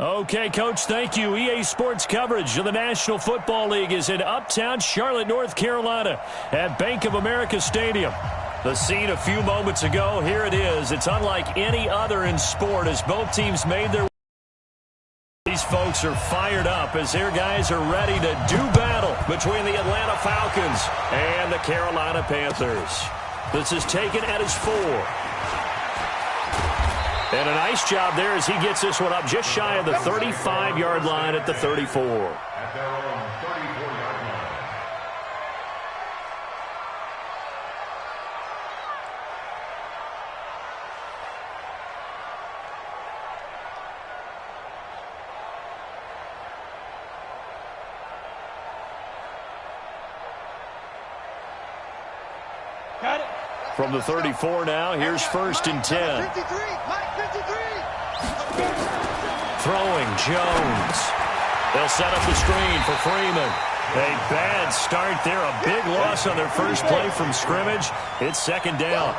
Okay, Coach, thank you. EA Sports coverage of the National Football League is in uptown Charlotte, North Carolina at Bank of America Stadium. The scene a few moments ago, here it is. It's unlike any other in sport as both teams made their way. These folks are fired up as their guys are ready to do battle between the Atlanta Falcons and the Carolina Panthers. This is taken at his 4. And a nice job there as he gets this one up just shy of the 35-yard line at the 34. At their own 34-yard line. Got it. From the 34 now, here's 1st and 10. 53, Mike 53. Throwing, Jones. They'll set up the screen for Freeman. A bad start there, a big loss on their first play from scrimmage. It's 2nd down.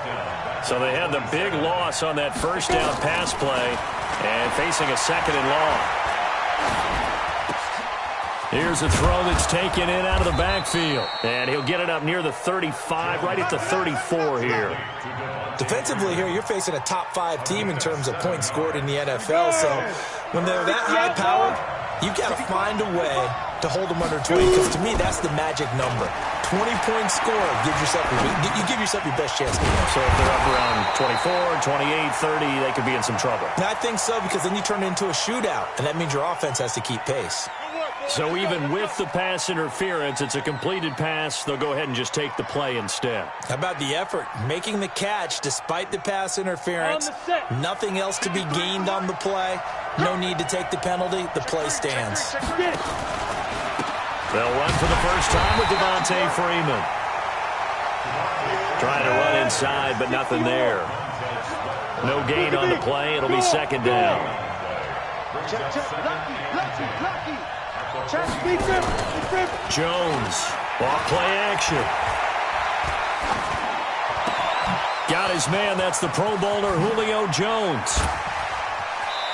So they had the big loss on that 1st down pass play and facing a 2nd and long. Here's a throw that's taken in out of the backfield. And he'll get it up near the 35, right at the 34 here. Defensively here, you're facing a top 5 team in terms of points scored in the NFL. So when they're that high-powered, you've got to find a way to hold them under 20. Because to me, that's the magic number. 20-point score. You give yourself your best chance to win. So if they're up around 24, 28, 30, they could be in some trouble. I think so, because then you turn it into a shootout. And that means your offense has to keep pace. So even with the pass interference, it's a completed pass. They'll go ahead and just take the play instead. How about the effort? Making the catch despite the pass interference. Nothing else to be gained on the play. No need to take the penalty. The play stands. They'll run for the first time with Devontae Freeman. Trying to run inside, but nothing there. No gain on the play. It'll be 2nd down. Jones, off play action. Got his man, that's the Pro Bowler Julio Jones.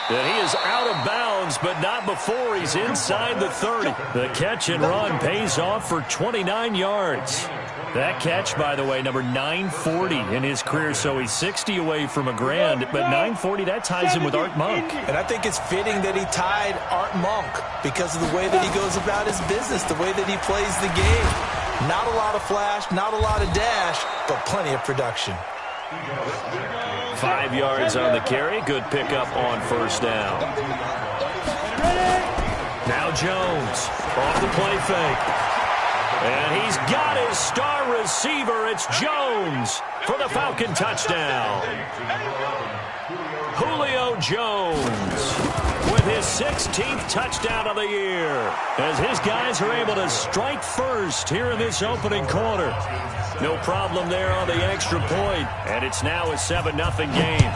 And he is out of bounds, but not before he's inside the 30. The catch and run pays off for 29 yards. That catch, by the way, number 940 in his career, so he's 60 away from a grand, but 940, that ties him with Art Monk. And I think it's fitting that he tied Art Monk because of the way that he goes about his business, the way that he plays the game. Not a lot of flash, not a lot of dash, but plenty of production. 5 yards on the carry. Good pickup on 1st down. Now Jones off the play fake. And he's got his star receiver. It's Jones for the Falcon touchdown. Julio Jones with his 16th touchdown of the year as his guys are able to strike first here in this opening quarter. No problem there on the extra point, and it's now a 7-0 game.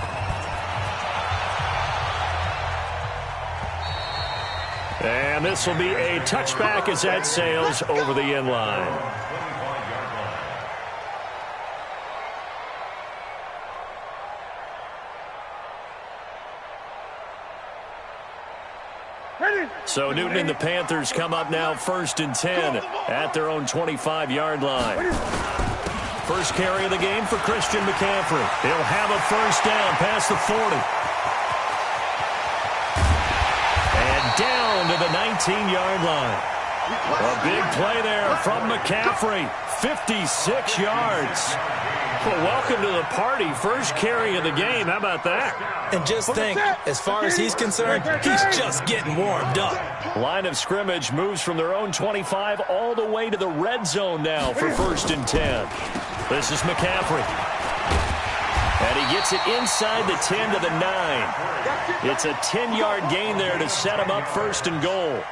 And this will be a touchback as that sails over the end line. So Newton and the Panthers come up now 1st and 10 at their own 25-yard line. First carry of the game for Christian McCaffrey. He'll have a 1st down past the 40. And down to the 19-yard line. A big play there from McCaffrey. 56 yards. Well, welcome to the party. First carry of the game. How about that? And just think, as far as he's concerned, he's just getting warmed up. Line of scrimmage moves from their own 25 all the way to the red zone now for 1st and 10. This is McCaffrey. And he gets it inside the 10 to the 9. It's a 10-yard gain there to set him up 1st and goal.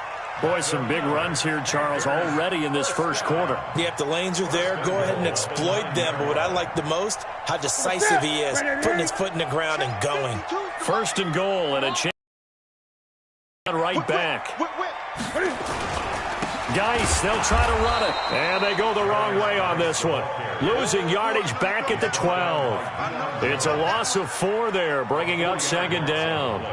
Boy, some big runs here, Charles, already in this first quarter. Yep, the lanes are there. Go ahead and exploit them. But what I like the most, how decisive he is, putting his foot in the ground and going. 1st and goal and a chance right back. Geis, they'll try to run it. And they go the wrong way on this one. Losing yardage back at the 12. It's a loss of 4 there, bringing up 2nd down.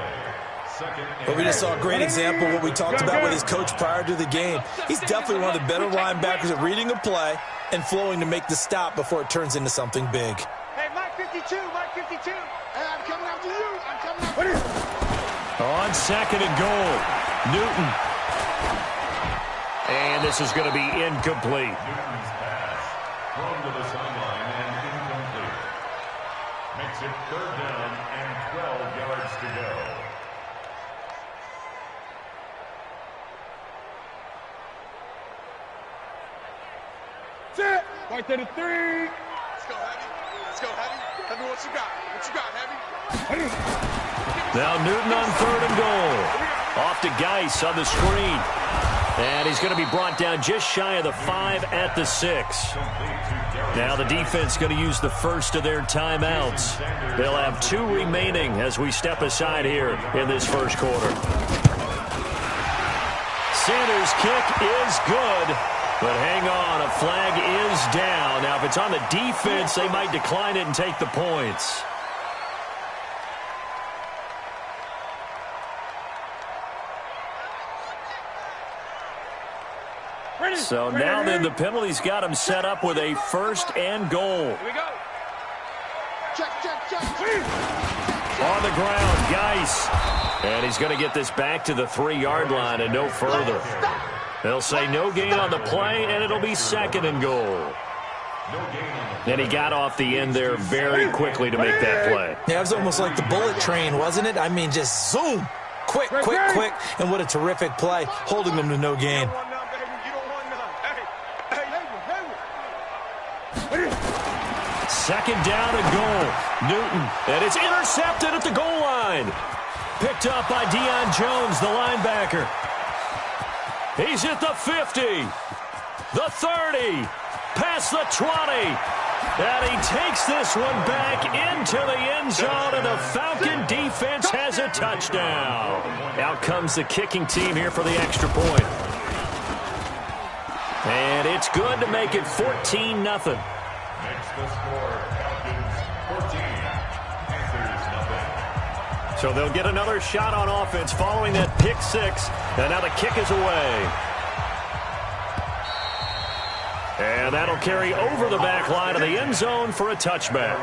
But we just saw a great example of what we talked about with his coach prior to the game. He's definitely one of the better linebackers at reading a play and flowing to make the stop before it turns into something big. Hey, Mike 52, Mike 52. Hey, I'm coming after you. I'm coming after you. On second and goal, Newton. And this is going to be incomplete. Newton's pass thrown to the sideline and incomplete. Makes it 3rd down and 12 yards to go. Set. Right there to 3. Let's go, Heavy. Let's go, Heavy. Tell me what you got. What you got, Heavy? Now Newton on 3rd and goal. Off to Geis on the screen. And he's going to be brought down just shy of the 5 at the 6. Now the defense going to use the first of their timeouts. They'll have 2 remaining as we step aside here in this first quarter. Sanders' kick is good. But hang on, a flag is down. Now, if it's on the defense, they might decline it and take the points. So now then, the penalty's got him set up with a 1st and goal. Here we go. Check. On the ground, Geis. And he's going to get this back to the 3-yard line and no further. They'll say no gain on the play, and it'll be 2nd and goal. And he got off the end there very quickly to make that play. Yeah, it was almost like the bullet train, wasn't it? I mean, just zoom. Quick. And what a terrific play, holding them to no gain. Second down and goal. Newton. And it's intercepted at the goal line. Picked up by Deion Jones, the linebacker. He's at the 50, the 30, past the 20. And he takes this one back into the end zone, and the Falcon defense has a touchdown. Out comes the kicking team here for the extra point. And it's good to make it 14-0. Makes the score Falcons 14, Panthers nothing. So they'll get another shot on offense following that pick 6. And now the kick is away. And that'll carry over the back line of the end zone for a touchback.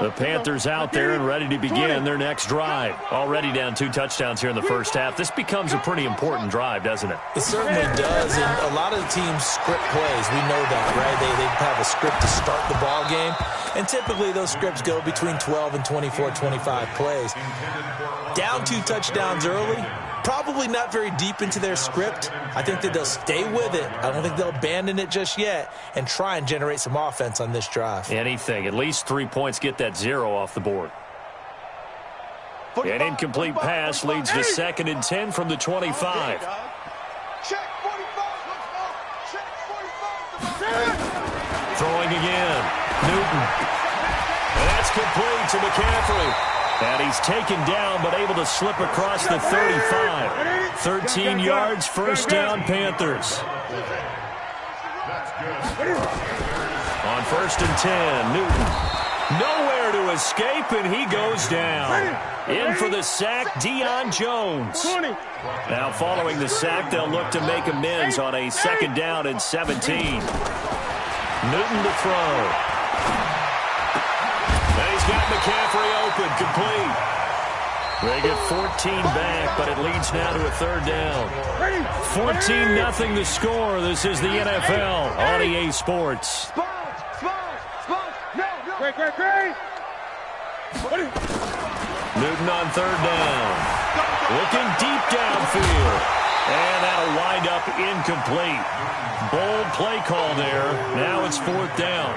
The Panthers out there and ready to begin their next drive. Already down 2 touchdowns here in the first half. This becomes a pretty important drive, doesn't it? It certainly does, and a lot of the teams script plays. We know that, right? They have a script to start the ball game, and typically those scripts go between 12 and 24, 25 plays. Down 2 touchdowns early, probably not very deep into their script. I think that they'll stay with it. I don't think they'll abandon it just yet and try and generate some offense on this drive. Anything. At least 3 points get that 0 off the board. An incomplete pass leads to 2nd and 10 from the 25. Check 45. Check 45. Throwing again. Newton. And that's complete to McCaffrey. And he's taken down, but able to slip across the 35. 13 yards, 1st down, Panthers. On 1st and 10, Newton. Nowhere to escape, and he goes down. In for the sack, Deion Jones. Now following the sack, they'll look to make amends on a 2nd down and 17. Newton to throw. And he's got McCaffrey open, complete. They get 14 back, but it leads now to a 3rd down. 14-0 the score. This is the NFL on EA Sports. Newton on 3rd down. Looking deep downfield. And that'll wind up incomplete. Bold play call there. Now it's 4th down.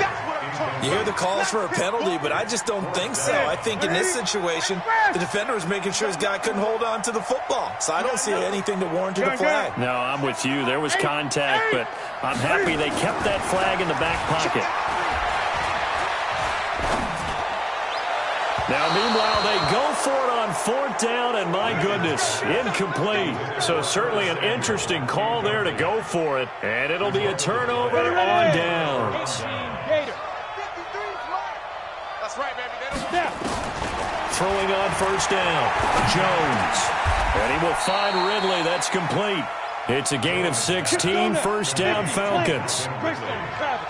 You hear the calls for a penalty, but I just don't think so. I think in this situation, the defender was making sure his guy couldn't hold on to the football. So I don't see anything to warrant a flag. No, I'm with you. There was contact, but I'm happy they kept that flag in the back pocket. Now, meanwhile, they go for it on 4th down, and my goodness, incomplete. So certainly an interesting call there to go for it, and it'll be a turnover on downs. That's right, baby. They don't... Throwing on 1st down, Jones. And he will find Ridley. That's complete. It's a gain of 16, 1st down Falcons.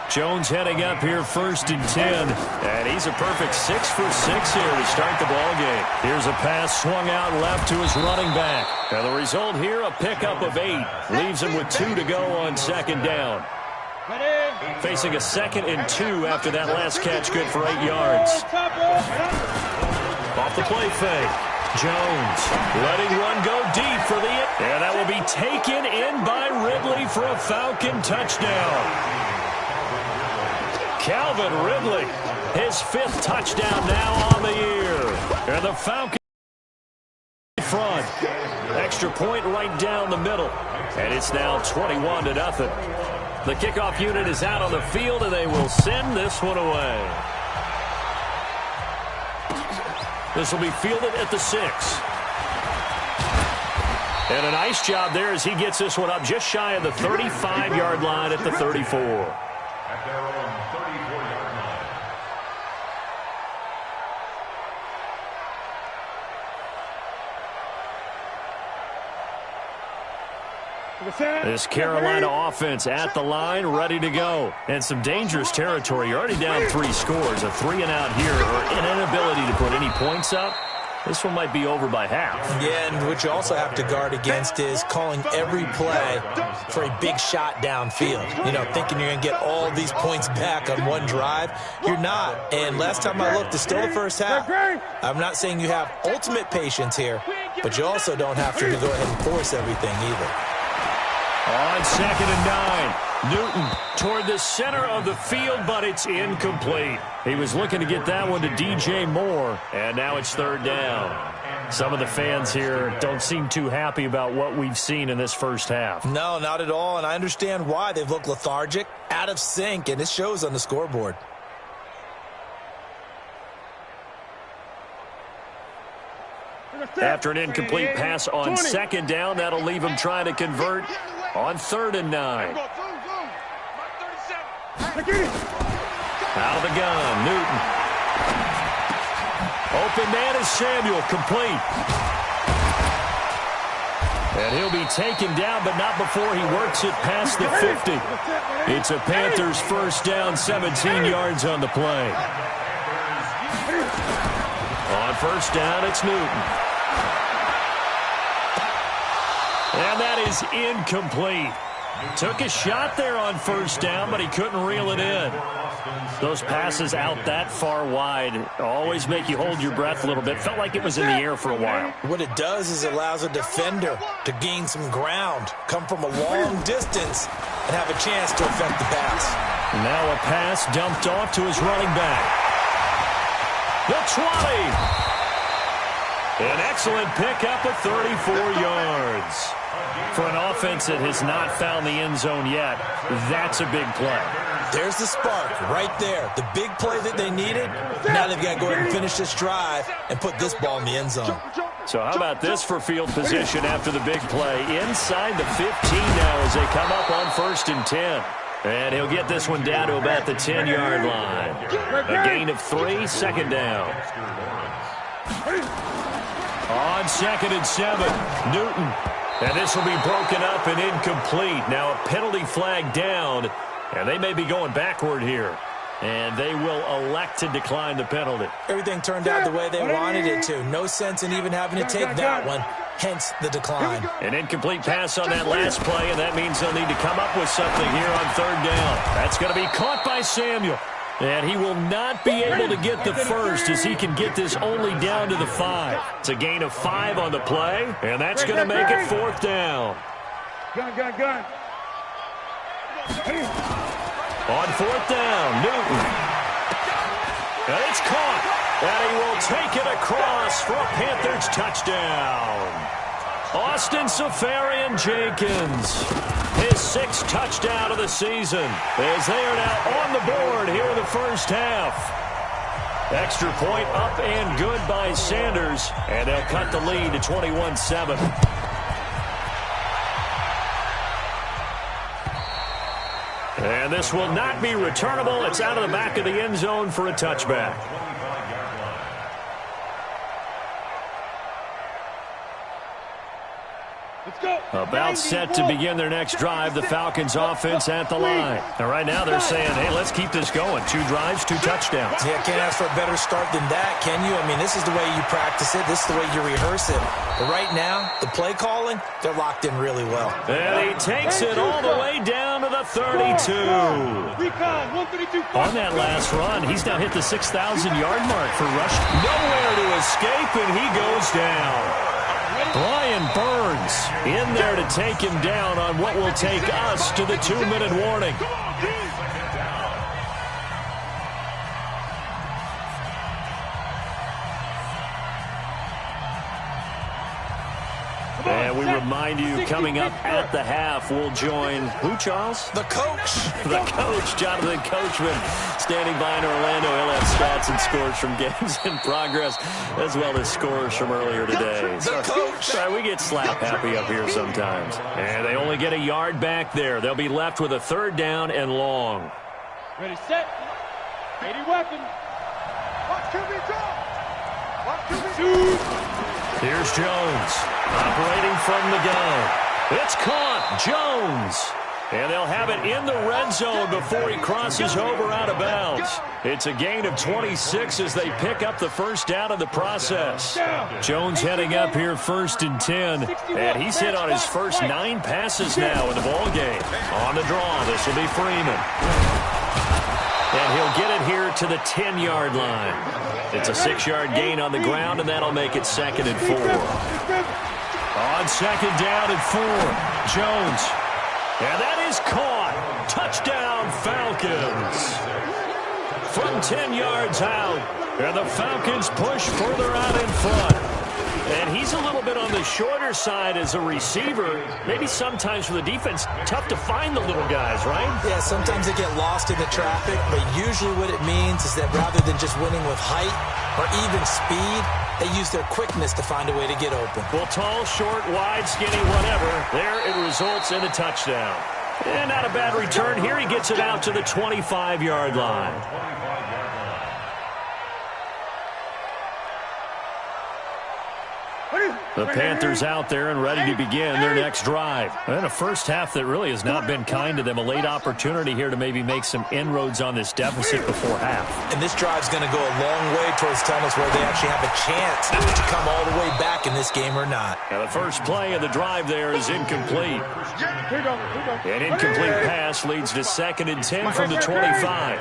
Jones heading up here 1st and 10. And he's a perfect 6 for 6 here to start the ball game. Here's a pass swung out left to his running back. And the result here, a pickup of 8. Leaves him with 2 to go on 2nd down. Facing a 2nd and 2 after that last catch, good for 8 yards. Off the play fake. Jones letting one go deep for the... And that will be taken in by Ridley for a Falcon touchdown. Calvin Ridley, his 5th touchdown now on the year. And the Falcons front. Extra point right down the middle. And it's now 21-0. The kickoff unit is out on the field, and they will send this one away. This will be fielded at the 6. And a nice job there as he gets this one up just shy of the 35-yard line at the 34. At their own 34-yard line. This Carolina offense at the line, ready to go. And some dangerous territory. You're already down 3 scores. A 3-and-out here, or an inability to put any points up. This one might be over by half. Yeah, and what you also have to guard against is calling every play for a big shot downfield. You know, thinking you're going to get all these points back on one drive. You're not. And last time I looked, it's still the first half. I'm not saying you have ultimate patience here, but you also don't have to go ahead and force everything either. On 2nd and 9, Newton toward the center of the field, but it's incomplete. He was looking to get that one to DJ Moore, and now it's 3rd down. Some of the fans here don't seem too happy about what we've seen in this first half. No, not at all, and I understand why. They've looked lethargic, out of sync, and it shows on the scoreboard. After an incomplete pass on 2nd down, that'll leave him trying to convert on 3rd and 9. Out of the gun, Newton. Open man is Samuel, complete. And he'll be taken down, but not before he works it past the 50. It's a Panthers 1st down, 17 yards on the play. On 1st down, it's Newton. And that is incomplete. Took a shot there on 1st down, but he couldn't reel it in. Those passes out that far wide always make you hold your breath a little bit. Felt like it was in the air for a while. What it does is it allows a defender to gain some ground, come from a long distance, and have a chance to affect the pass. Now a pass dumped off to his running back. The 20. An excellent pickup of 34 yards. For an offense that has not found the end zone yet, that's a big play. There's the spark right there. The big play that they needed. Now they've got to go ahead and finish this drive and put this ball in the end zone. So how about this for field position after the big play? Inside the 15 now as they come up on 1st and 10. And he'll get this one down to about the 10-yard line. A gain of 3, 2nd down. On 2nd and 7, Newton. And this will be broken up and incomplete. Now a penalty flag down, and they may be going backward here. And they will elect to decline the penalty. Everything turned out the way they wanted it to. No sense in even having to take that one, hence the decline. An incomplete pass on that last play, and that means they'll need to come up with something here on 3rd down. That's going to be caught by Samuel. And he will not be able to get the first as he can get this only down to the 5. It's a gain of 5 on the play, and that's going to make it 4th down. On 4th down, Newton. And it's caught. And he will take it across for a Panthers touchdown. Austin Seferian-Jenkins, his 6th touchdown of the season, as they are now on the board here in the first half. Extra point up and good by Sanders, and they'll cut the lead to 21-7. And this will not be returnable. It's out of the back of the end zone for a touchback. About set to begin their next drive, the Falcons offense at the line. And right now they're saying, hey, let's keep this going. 2 drives, 2 touchdowns. Yeah, can't ask for a better start than that, can you? I mean, this is the way you practice it. This is the way you rehearse it. But right now, the play calling, they're locked in really well. And he takes it all the way down to the 32. On that last run, he's now hit the 6,000-yard mark for rush. Nowhere to escape, and he goes down. Brian Burns in there to take him down on what will take us to the 2-minute warning. And we remind you, coming up at the half, we'll join who, Charles? The coach. The coach, Jonathan Coachman, standing by in Orlando. He'll have stats and scores from games in progress, as well as scores from earlier today. The coach. Sorry, we get slap happy up here sometimes. And they only get a yard back there. They'll be left with a 3rd down and long. Ready, set. 80 weapons. Watch QB draw. Watch QB shoot. Here's Jones, operating from the gun. It's caught, Jones. And they'll have it in the red zone before he crosses over out of bounds. It's a gain of 26 as they pick up the 1st down in the process. Jones heading up here 1st and 10. And he's hit on his first 9 passes now in the ball game. On the draw, this will be Freeman. And he'll get it here to the 10-yard line. It's a 6-yard gain on the ground, and that'll make it 2nd and 4. On 2nd down and 4, Jones. And that is caught. Touchdown, Falcons. From 10 yards out, and the Falcons push further out in front. And he's a little bit on the shorter side as a receiver. Maybe sometimes for the defense, tough to find the little guys, right? Yeah, sometimes they get lost in the traffic, but usually what it means is that rather than just winning with height or even speed, they use their quickness to find a way to get open. Well, tall, short, wide, skinny, whatever, there it results in a touchdown. And not a bad return here. He gets it out to the 25-yard line. The Panthers out there and ready to begin their next drive. And a first half that really has not been kind to them. A late opportunity here to maybe make some inroads on this deficit before half. And this drive's going to go a long way towards telling us whether they actually have a chance to come all the way back in this game or not. Now the first play of the drive there is incomplete. An incomplete pass leads to 2nd and 10 from the 25.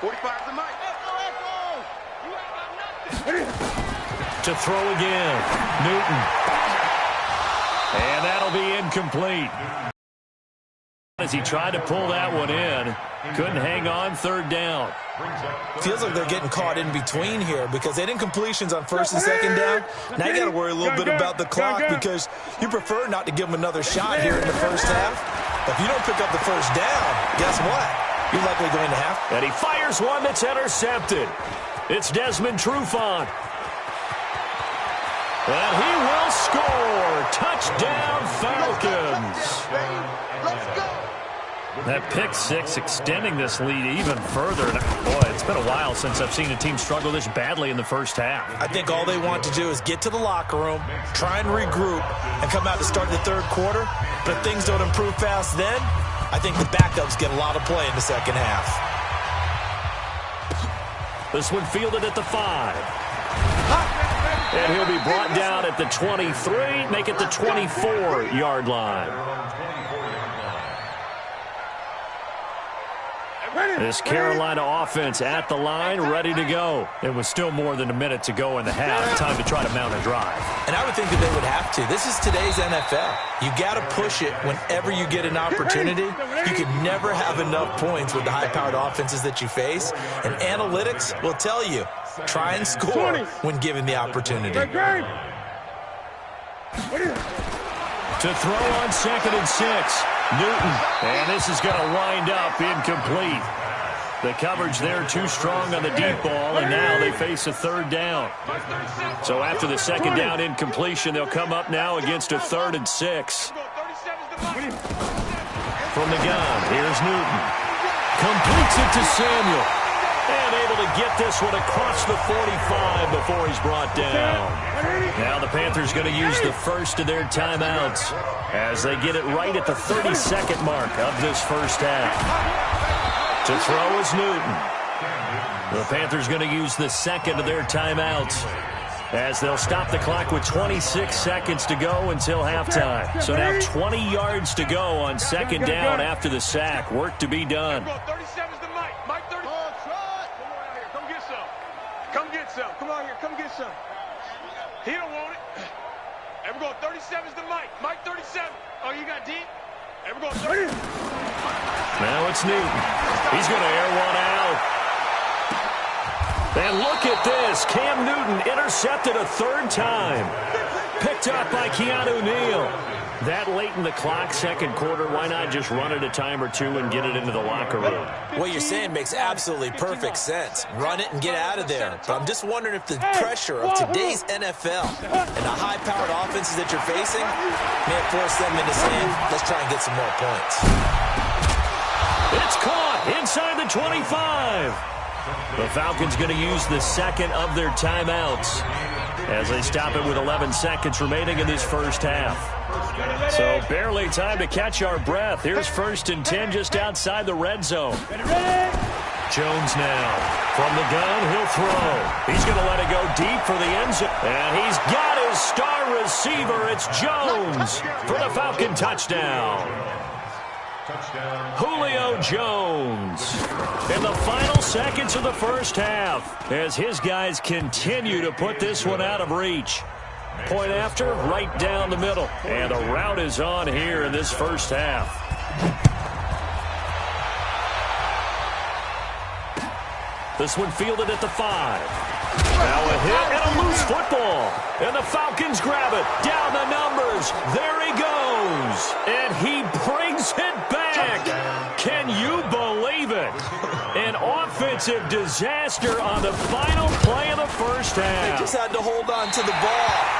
45 the mic. To throw again, Newton. And that'll be incomplete. As he tried to pull that one in, couldn't hang on 3rd down. Feels like they're getting caught in between here because they had incompletions on 1st and 2nd down. Now you got to worry a little bit about the clock because you prefer not to give them another shot here in the first half. But if you don't pick up the 1st down, guess what? You're likely going to have. And he fires one that's intercepted. It's Desmond Trufant. And he will score. Touchdown, Falcons. That pick 6 extending this lead even further. And boy, it's been a while since I've seen a team struggle this badly in the first half. I think all they want to do is get to the locker room, try and regroup, and come out to start the 3rd quarter. But if things don't improve fast then, I think the backups get a lot of play in the 2nd half. This one fielded at the 5. And he'll be brought down at the 23, make it the 24-yard line. This Carolina offense at the line, ready to go. It was still more than a minute to go in the half. Time to try to mount a drive. And I would think that they would have to. This is today's NFL. You got to push it whenever you get an opportunity. You could never have enough points with the high-powered offenses that you face. And analytics will tell you, try and score when given the opportunity. To throw on 2nd and 6, Newton. And this is going to wind up incomplete. The coverage there too strong on the deep ball, and now they face a 3rd down. So after the 2nd down incompletion, they'll come up now against a 3rd and 6. From the gun, here's Newton. Completes it to Samuel. And able to get this one across the 45 before he's brought down. Now the Panthers going to use the first of their timeouts as they get it right at the 32nd mark of this first half. To throw is Newton. The Panthers going to use the second of their timeouts as they'll stop the clock with 26 seconds to go until halftime. So now 20 yards to go on 2nd down after the sack. Work to be done. 37's the Mike. Mike 30. Come get some. Come get some. Come on here. Come get some. He don't want it. And we're going 37's the Mike. Mike 37. Oh, you got deep? And we're going 30. Now it's Newton. He's going to air one out. And look at this. Cam Newton intercepted a 3rd time. Picked up by Keanu Neal. That late in the clock, 2nd quarter, why not just run it a time or two and get it into the locker room? What you're saying makes absolutely perfect sense. Run it and get out of there. But I'm just wondering if the pressure of today's NFL and the high-powered offenses that you're facing may force them into saying, let's try and get some more points. It's caught inside the 25. The Falcons going to use the second of their timeouts as they stop it with 11 seconds remaining in this first half. So barely time to catch our breath. Here's 1st and 10 just outside the red zone. Jones now. From the gun, he'll throw. He's going to let it go deep for the end zone. And he's got his star receiver. It's Jones for the Falcon touchdown. Julio Jones in the final seconds of the first half as his guys continue to put this one out of reach. Point after, right down the middle. And the route is on here in this first half. This one fielded at the 5. Now a hit and a loose football. And the Falcons grab it. Down the numbers. There he goes. And he brings it back. Can you believe it? An offensive disaster on the final play of the first half. They just had to hold on to the ball.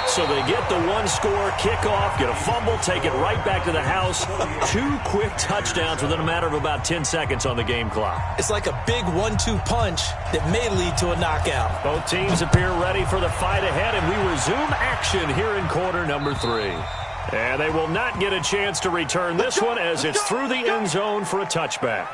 So they get the one-score kickoff, get a fumble, take it right back to the house. 2 quick touchdowns within a matter of about 10 seconds on the game clock. It's like a big 1-2 punch that may lead to a knockout. Both teams appear ready for the fight ahead, and we resume action here in quarter number 3. And they will not get a chance to return this one as it's through the end zone for a touchback.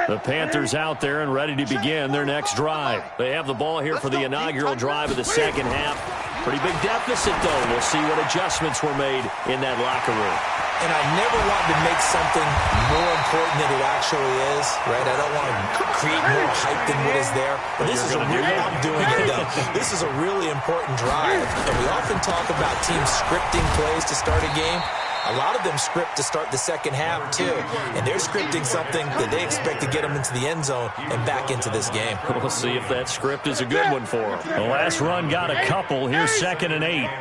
The Panthers out there and ready to begin their next drive. They have the ball here for the inaugural drive of the second half. Pretty big deficit, though. We'll see what adjustments were made in that locker room. And I never want to make something more important than it actually is, right? I don't want to create more hype than what is there. But this is a really, I'm doing it, though. This is a really important drive. And we often talk about teams scripting plays to start a game. A lot of them script to start the second half, too. And they're scripting something that they expect to get them into the end zone and back into this game. We'll see if that script is a good one for them. The last run got a couple. Here's 2nd and 8.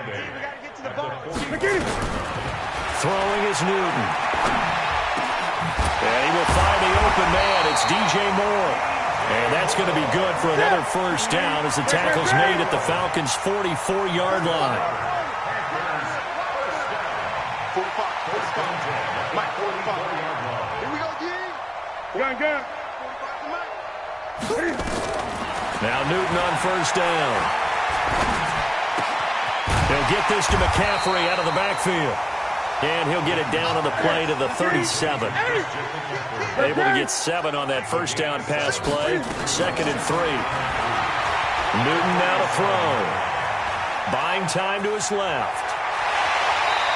Throwing is Newton. And he will find the open man. It's DJ Moore. And that's going to be good for another first down as the tackle's made at the Falcons' 44-yard line. 45. Mike, 45. Here we go, G. Gun. 45 to Mike. Now Newton on first down. He'll get this to McCaffrey out of the backfield. And he'll get it down on the play to the 37. Able to get 7 on that first down pass play. 2nd and 3. Newton now to throw. Buying time to his left.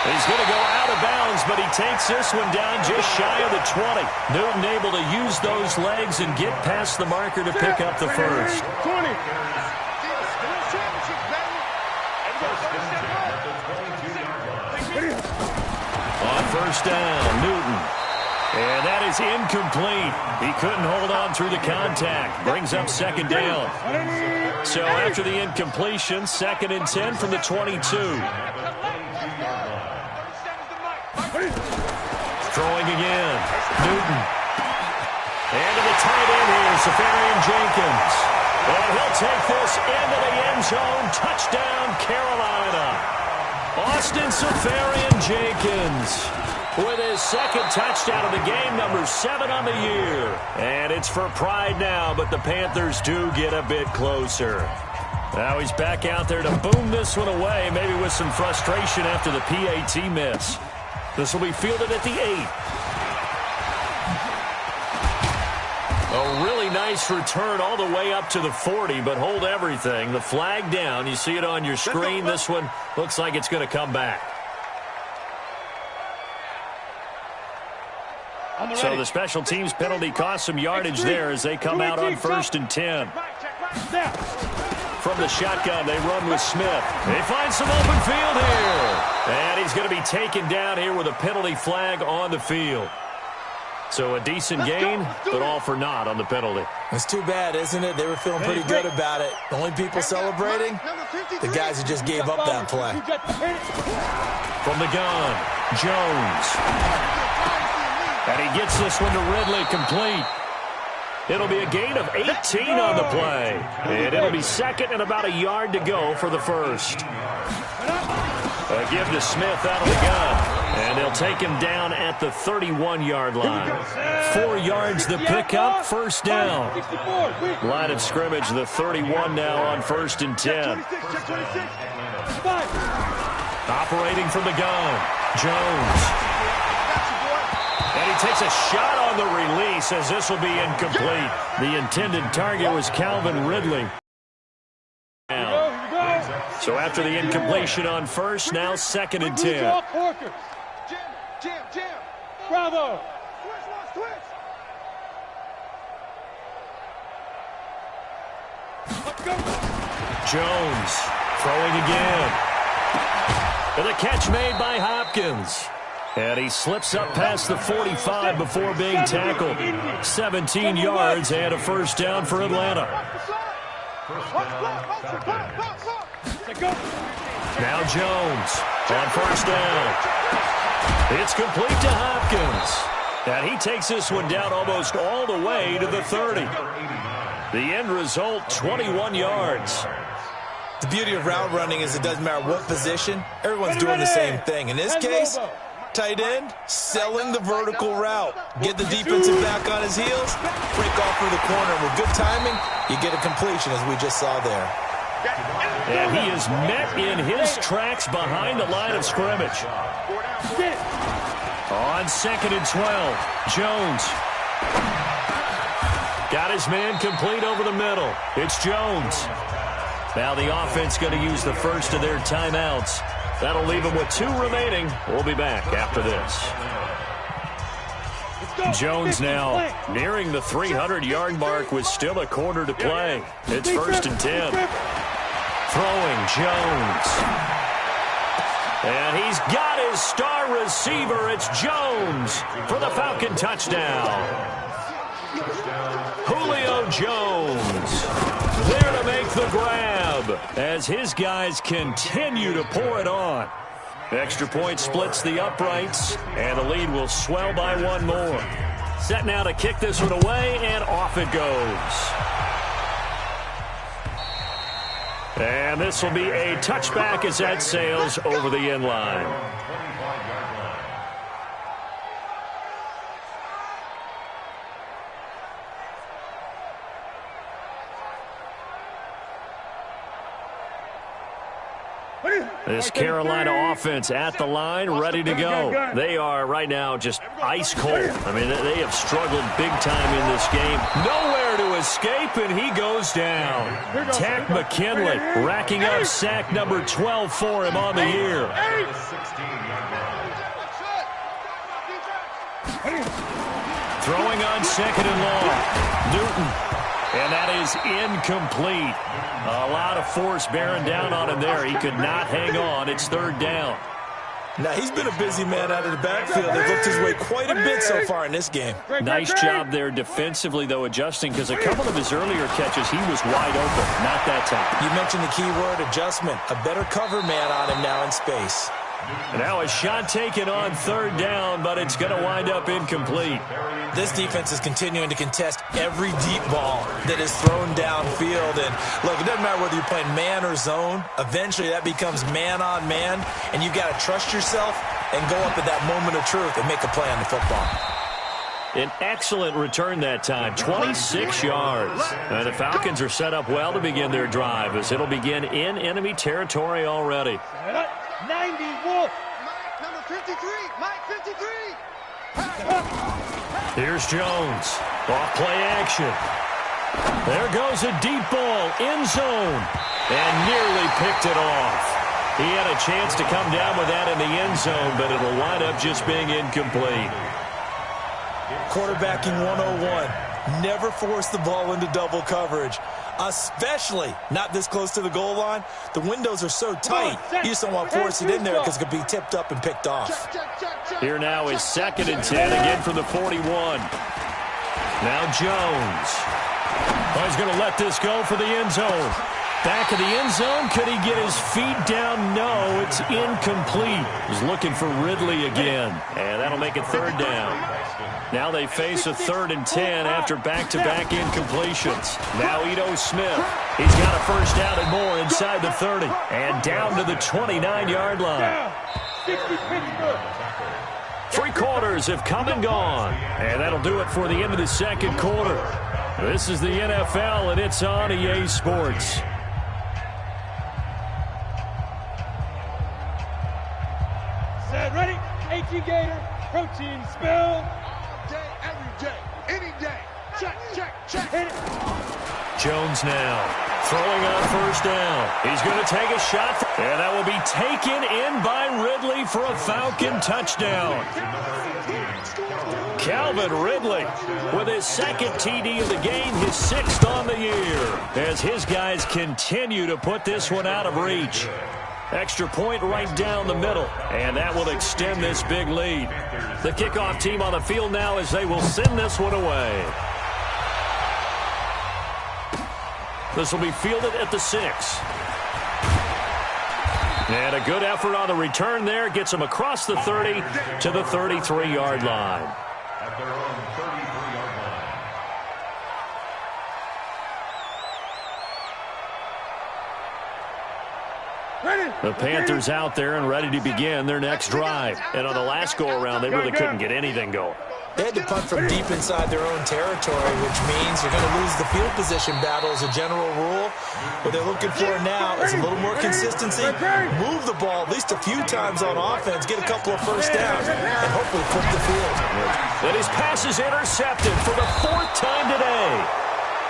He's going to go out of bounds, but he takes this one down just shy of the 20. Newton able to use those legs and get past the marker to pick up the first. 20. On first down, Newton. And that is incomplete. He couldn't hold on through the contact. Brings up 2nd down. So after the incompletion, 2nd and 10 from the 22. Throwing again. Newton. And to the tight end here, Safarian Jenkins. And he'll take this into the end zone. Touchdown, Carolina. Austin Safarian Jenkins with his 2nd touchdown of the game, number 7 on the year. And it's for pride now, but the Panthers do get a bit closer. Now he's back out there to boom this one away, maybe with some frustration after the PAT miss. This will be fielded at the 8. A really nice return all the way up to the 40, but hold everything. The flag down. You see it on your screen. This one looks like it's going to come back. So the special teams penalty cost some yardage there as they come out on 1st and 10. From the shotgun, they run with Smith. They find some open field here. And he's going to be taken down here with a penalty flag on the field. So a decent gain, but all for naught on the penalty. It's too bad, isn't it? They were feeling pretty good about it. The only people celebrating, the guys who just gave up that play. From the gun, Jones. And he gets this one to Ridley, complete. It'll be a gain of 18 on the play. And it'll be 2nd and about a yard to go for the first. A give to Smith out of the gun. And they'll take him down at the 31-yard line. 4 yards the pickup, first down. Line of scrimmage, the 31 now on 1st and 10. Operating from the gun, Jones. And he takes a shot on the release as this will be incomplete. The intended target was Calvin Ridley. So after the incompletion on first, now 2nd and 10. Jam. Bravo. Jones throwing again. And the catch made by Hopkins. And he slips up past the 45 before being tackled. 17 yards and a first down for Atlanta. Now Jones on first down. It's complete to Hopkins. And he takes this one down almost all the way to the 30. The end result, 21 yards. The beauty of route running is it doesn't matter what position. Everyone's doing the same thing. In this case, tight end, selling the vertical route. Get the defensive back on his heels, break off for the corner. With good timing, you get a completion as we just saw there. And he is met in his tracks behind the line of scrimmage. On 2nd and 12, Jones. Got his man complete over the middle. It's Jones. Now the offense going to use the first of their timeouts. That'll leave them with 2 remaining. We'll be back after this. Jones now nearing the 300-yard mark with still a quarter to play. It's 1st and 10. Throwing Jones. And he's got his star receiver. It's Jones for the Falcon touchdown. Julio Jones there to make the grab as his guys continue to pour it on. Extra point splits the uprights, and the lead will swell by 1 more. Set now to kick this one away, and off it goes. And this will be a touchback as that sails over the end line. This Carolina offense at the line, ready to go. They are right now just ice cold. I mean, they have struggled big time in this game. Nowhere to escape, and he goes down. Tack McKinley racking up sack number 12 for him on the year. Throwing on second and long. Newton. And that is incomplete. A lot of force bearing down on him there. He could not hang on. It's third down. Now, he's been a busy man out of the backfield. They've looked his way quite a bit so far in this game. Nice job there defensively, though, adjusting, because a couple of his earlier catches, he was wide open. Not that time. You mentioned the key word, adjustment. A better cover man on him now in space. Now a shot taken on third down, but it's going to wind up incomplete. This defense is continuing to contest every deep ball that is thrown downfield. And look, it doesn't matter whether you're playing man or zone. Eventually that becomes man on man, and you've got to trust yourself and go up at that moment of truth and make a play on the football. An excellent return that time, 26 yards. The Falcons are set up well to begin their drive, as it'll begin in enemy territory already. 90 Wolf. Number 53. Mike 53. Here's Jones. Off play action. There goes a deep ball, end zone, and nearly picked it off. He had a chance to come down with that in the end zone, but it'll wind up just being incomplete. Quarterbacking 101. Never force the ball into double coverage, especially not this close to the goal line. The windows are so tight, you just don't want to force it in there because it could be tipped up and picked off. Here now is second and 10, again from the 41. Now Jones. Oh, he's going to let this go for the end zone. Back of the end zone. Could he get his feet down? No, it's incomplete. He's looking for Ridley again, and that'll make it third down. Now they face a 3rd and 10 after back-to-back incompletions. Now Ito Smith. He's got a first down and more inside the 30. And down to the 29-yard line. 3 quarters have come and gone. And that'll do it for the end of the second quarter. This is the NFL, and it's on EA Sports. Set, ready? 18 Gator, protein spill. Every day, any day. Check, check, check. Hit it. Jones now throwing on first down. He's going to take a shot, and that will be taken in by Ridley for a Falcon touchdown. Calvin Ridley with his second TD of the game, his 6th on the year, as his guys continue to put this one out of reach. Extra point right down the middle, and that will extend this big lead. The kickoff team on the field now as they will send this one away. This will be fielded at the 6. And a good effort on the return there. Gets him across the 30 to the 33-yard line. At their own 33-yard line. The Panthers out there and ready to begin their next drive. And on the last go-around, they really couldn't get anything going. They had to punt from deep inside their own territory, which means you're going to lose the field position battle as a general rule. What they're looking for now is a little more consistency. Move the ball at least a few times on offense, get a couple of first downs, and hopefully flip the field. And his pass is intercepted for the 4th time today.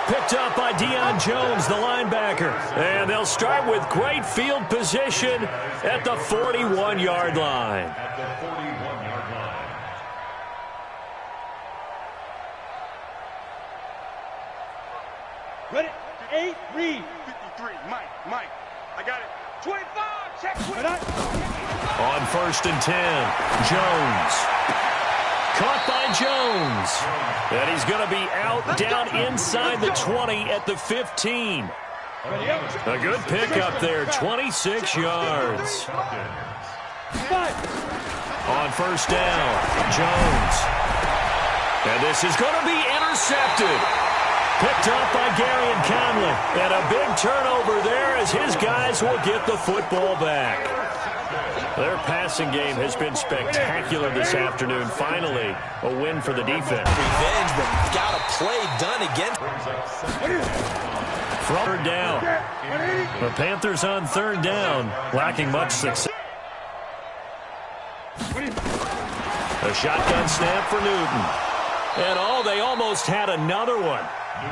Picked up by Deion Jones, the linebacker. And they'll start with great field position at the 41-yard line. At the 41-yard line. Ready? 8, read. 53. Mike. I got it. 25, check. On 1st and 10, Jones. Caught by Jones. And he's going to be out down inside the 20 at the 15. A good pickup there, 26 yards. On 1st down, Jones. And this is going to be intercepted. Picked up by Gary and Conley. And a big turnover there as his guys will get the football back. Their passing game has been spectacular this afternoon. Finally, a win for the defense. Revenge, but got a play done again. From her down. The Panthers on third down, lacking much success. A shotgun snap for Newton. And they almost had another one.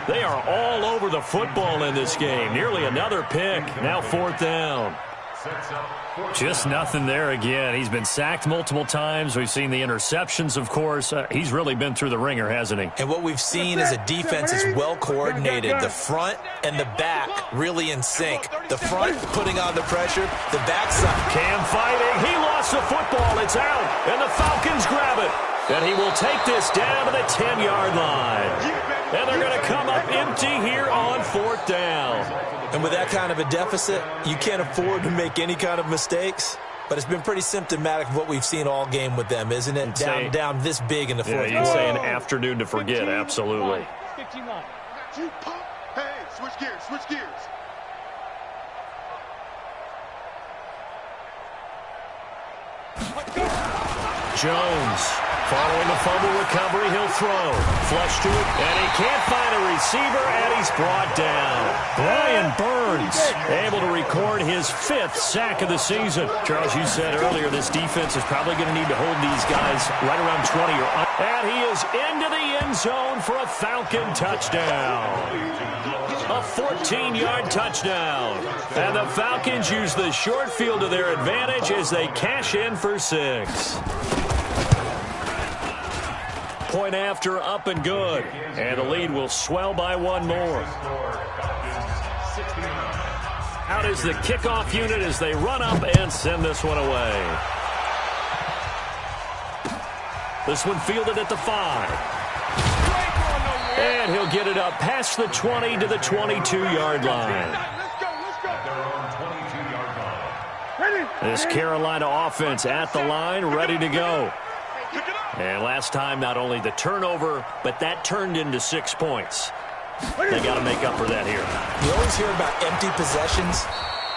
They are all over the football in this game. Nearly another pick. Now fourth down. Just nothing there again. He's been sacked multiple times. We've seen the interceptions, of course. He's really been through the ringer, hasn't he? And what we've seen is a defense that's well coordinated. The front and the back really in sync. The front putting on the pressure. The backside. Cam fighting. He lost the football. It's out. And the Falcons grab it. And he will take this down to the 10-yard line. And they're going to come up empty here on fourth down. And with that kind of a deficit, you can't afford to make any kind of mistakes. But it's been pretty symptomatic of what we've seen all game with them, isn't it? Down this big in the fourth quarter. You'd say an afternoon to forget, absolutely. Hey, switch gears, switch gears. Jones, following the fumble recovery, he'll throw. Flush to it, and he can't find a receiver, and he's brought down. Brian Burns able to record his 5th sack of the season. Charles, you said earlier this defense is probably going to need to hold these guys right around 20 or under. And he is into the end zone for a Falcon touchdown. A 14-yard touchdown. And the Falcons use the short field to their advantage as they cash in for 6. Point after, up and good. And the lead will swell by one more. Out is the kickoff unit as they run up and send this one away. This one fielded at the 5. And he'll get it up past the 20 to the 22-yard line. This Carolina offense at the line, ready to go. And last time, not only the turnover, but that turned into 6 points. They got to make up for that here. You always hear about empty possessions,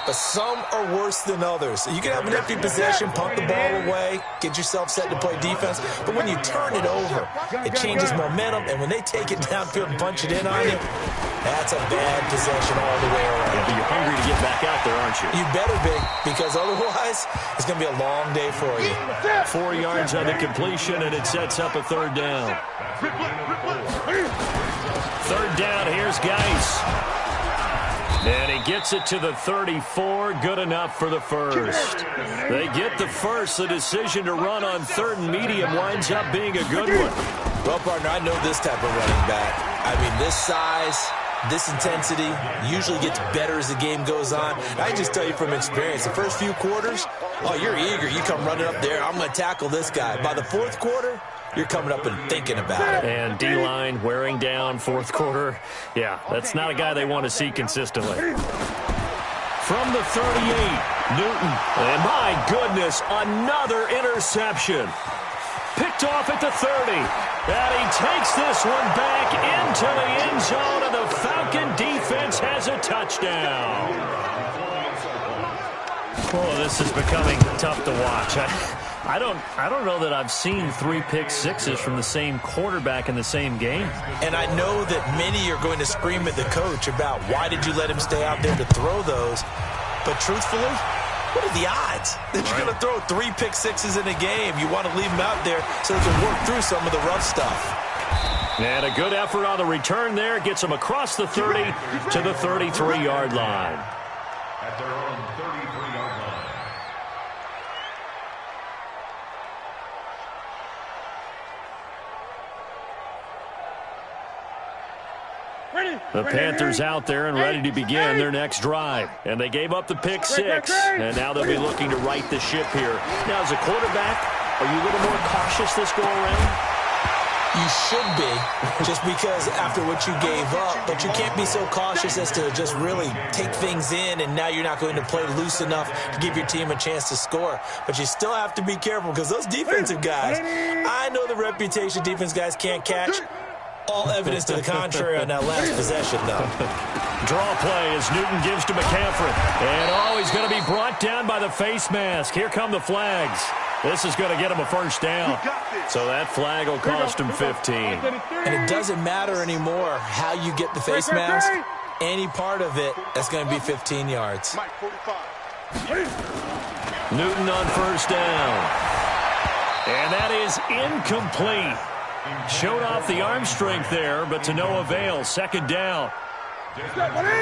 but some are worse than others. You can have an empty possession, punt the ball away, get yourself set to play defense, but when you turn it over, it changes momentum, and when they take it downfield and punch it in on you, that's a bad possession all the way around. Yeah, but you're hungry to get back out there, aren't you? You better be, because otherwise, it's going to be a long day for you. 4 yards on the completion, and it sets up a third down. Third down, here's Geis. And he gets it to the 34, good enough for the first. They get the first. The decision to run on third and medium winds up being a good one. Well, partner, I know this type of running back. I mean, this size, this intensity usually gets better as the game goes on. I can just tell you from experience, the first few quarters, oh, you're eager. You come running up there, I'm going to tackle this guy. By the fourth quarter, you're coming up and thinking about it. And D-line wearing down fourth quarter. Yeah, that's not a guy they want to see consistently. From the 38, Newton. And my goodness, another interception. Picked off at the 30. And he takes this one back into the end zone, and the Falcon defense has a touchdown. Oh, this is becoming tough to watch. I don't know that I've seen 3 pick-sixes from the same quarterback in the same game. And I know that many are going to scream at the coach about why did you let him stay out there to throw those. But truthfully, what are the odds that you're going to throw 3 pick-sixes in a game? You want to leave him out there so they can work through some of the rough stuff. And a good effort on the return there. Gets him across the 30 to the 33-yard line. At their own 33-yard line. The Panthers out there and ready to begin their next drive. And they gave up the pick 6. And now they'll be looking to right the ship here. Now, as a quarterback, are you a little more cautious this go around? You should be, just because after what you gave up. But you can't be so cautious as to just really take things in, and now you're not going to play loose enough to give your team a chance to score. But you still have to be careful, because those defensive guys, I know the reputation defense guys can't catch. All evidence to the contrary on that last possession, though. Draw play as Newton gives to McCaffrey. And, he's going to be brought down by the face mask. Here come the flags. This is going to get him a first down. So that flag will cost him 15. And it doesn't matter anymore how you get the face mask. any part of it, that's going to be 15 yards. Mike, 45. Newton on first down. And that is incomplete. Showed off the arm strength there, but to no avail. Second down.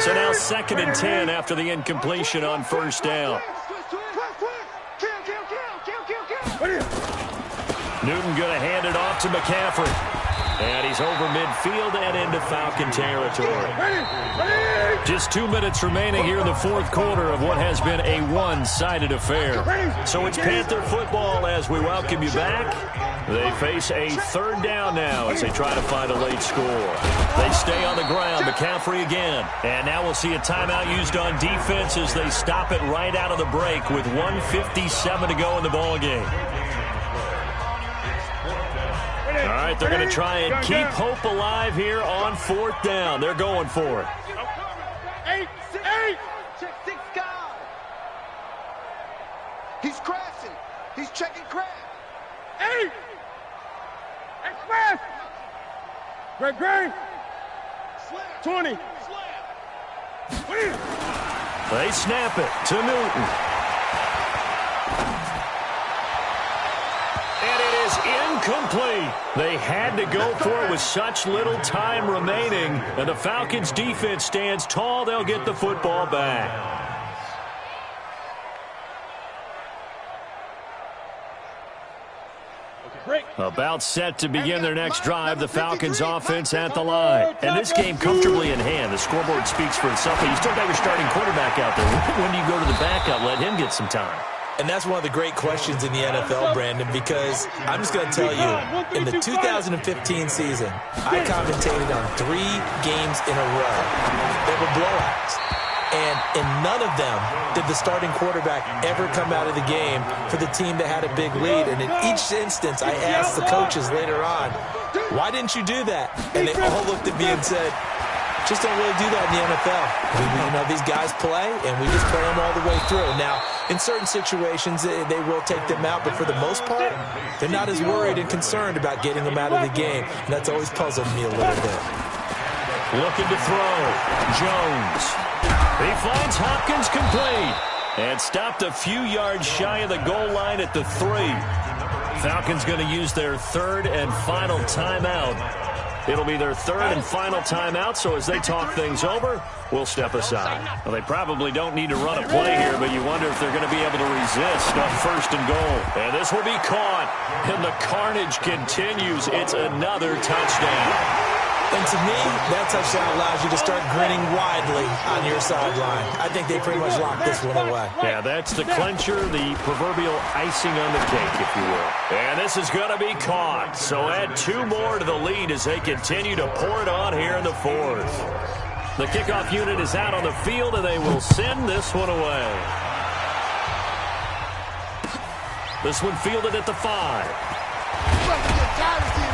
So now 2nd and 10 after the incompletion on first down. Newton going to hand it off to McCaffrey. And he's over midfield and into Falcon territory. Just 2 minutes remaining here in the fourth quarter of what has been a one-sided affair. So it's Panther football as we welcome you back. They face a third down now as they try to find a late score. They stay on the ground. McCaffrey again. And now we'll see a timeout used on defense as they stop it right out of the break with 1:57 to go in the ballgame. All right, they're going to try and keep hope alive here on 4th down. They're going for it. 8. Check 6 guys. He's crashing. He's checking crash. 8. Express. Great. 20. They snap it to Newton. Incomplete. They had to go for it with such little time remaining, and the Falcons' defense stands tall. They'll get the football back. About set to begin their next drive, the Falcons' offense at the line. And this game comfortably in hand. The scoreboard speaks for itself, but you still got your starting quarterback out there. When do you go to the backup? Let him get some time. And that's one of the great questions in the NFL, Brandon, because I'm just going to tell you, in the 2015 season, I commentated on 3 games in a row. They were blowouts. And in none of them did the starting quarterback ever come out of the game for the team that had a big lead. And in each instance, I asked the coaches later on, why didn't you do that? And they all looked at me and said, just don't really do that in the NFL. These guys play, and we just play them all the way through. Now, in certain situations, they will take them out, but for the most part, they're not as worried and concerned about getting them out of the game, and that's always puzzled me a little bit. Looking to throw. Jones. He finds Hopkins complete, and stopped a few yards shy of the goal line at the 3. Falcons going to use their 3rd and final timeout. It'll be their 3rd and final timeout, so as they talk things over, we'll step aside. Well, they probably don't need to run a play here, but you wonder if they're going to be able to resist on 1st and goal. And this will be caught, and the carnage continues. It's another touchdown. And to me, that touchdown allows you to start grinning widely on your sideline. I think they pretty much locked this one away. Yeah, that's the clincher, the proverbial icing on the cake, if you will. And this is going to be caught. So add 2 more to the lead as they continue to pour it on here in the 4th. The kickoff unit is out on the field, and they will send this one away. This one fielded at the 5.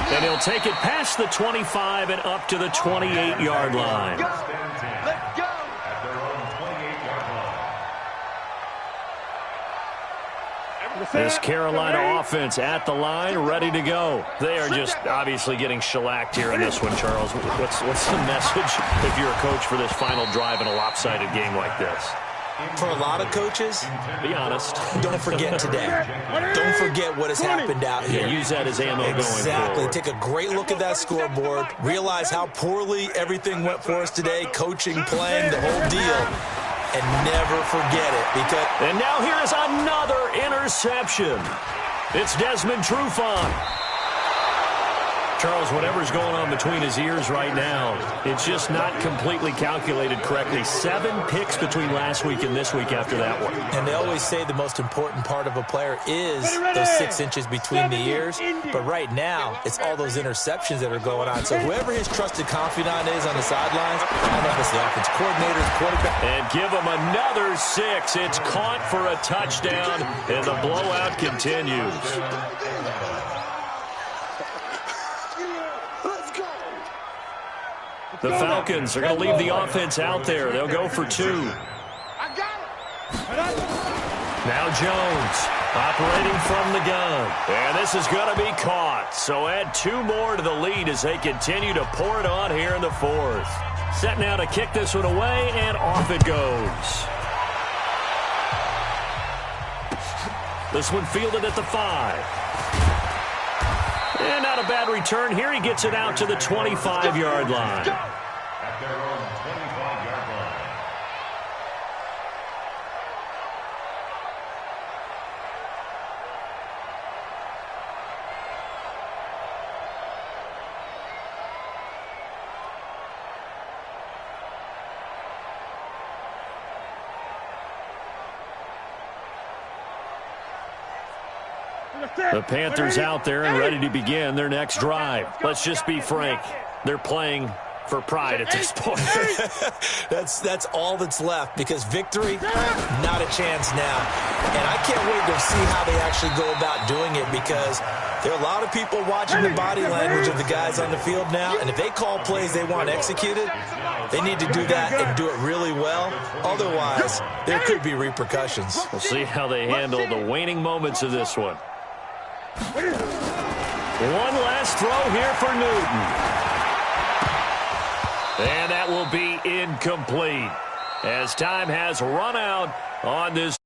And he'll take it past the 25 and up to the 28-yard line. Let's go. At their own 28-yard line. This Carolina offense at the line, ready to go. They are just obviously getting shellacked here in this one, Charles. What's the message if you're a coach for this final drive in a lopsided game like this? For a lot of coaches, be honest. Don't forget today. Don't forget what has happened out here. Yeah, use that as ammo going forward. Exactly. Take a great look at that scoreboard. Realize how poorly everything went for us today. Coaching, playing, the whole deal. And never forget it. And now here is another interception. It's Desmond Trufant. Charles, whatever's going on between his ears right now, it's just not completely calculated correctly. 7 picks between last week and this week after that one. And they always say the most important part of a player is those 6 inches between the ears. But right now, it's all those interceptions that are going on. So whoever his trusted confidant is on the sidelines, I don't know if it's the offense coordinator, quarterback. And give him another 6. It's caught for a touchdown, and the blowout continues. The Falcons are going to leave the offense out there. They'll go for 2. Now Jones operating from the gun. And this is going to be caught. So add 2 more to the lead as they continue to pour it on here in the 4th. Set now to kick this one away, and off it goes. This one fielded at the 5. And not a bad return. Here he gets it out to the 25-yard line. At their own 25-yard line. The Panthers out there and ready to begin their next drive. Let's just be frank. They're playing for pride at this point. That's all that's left, because victory, not a chance now. And I can't wait to see how they actually go about doing it, because there are a lot of people watching the body language of the guys on the field now, and if they call plays they want executed, they need to do that and do it really well. Otherwise, there could be repercussions. We'll see how they handle the waning moments of this one. One last throw here for Newton. And that will be incomplete, as time has run out on this.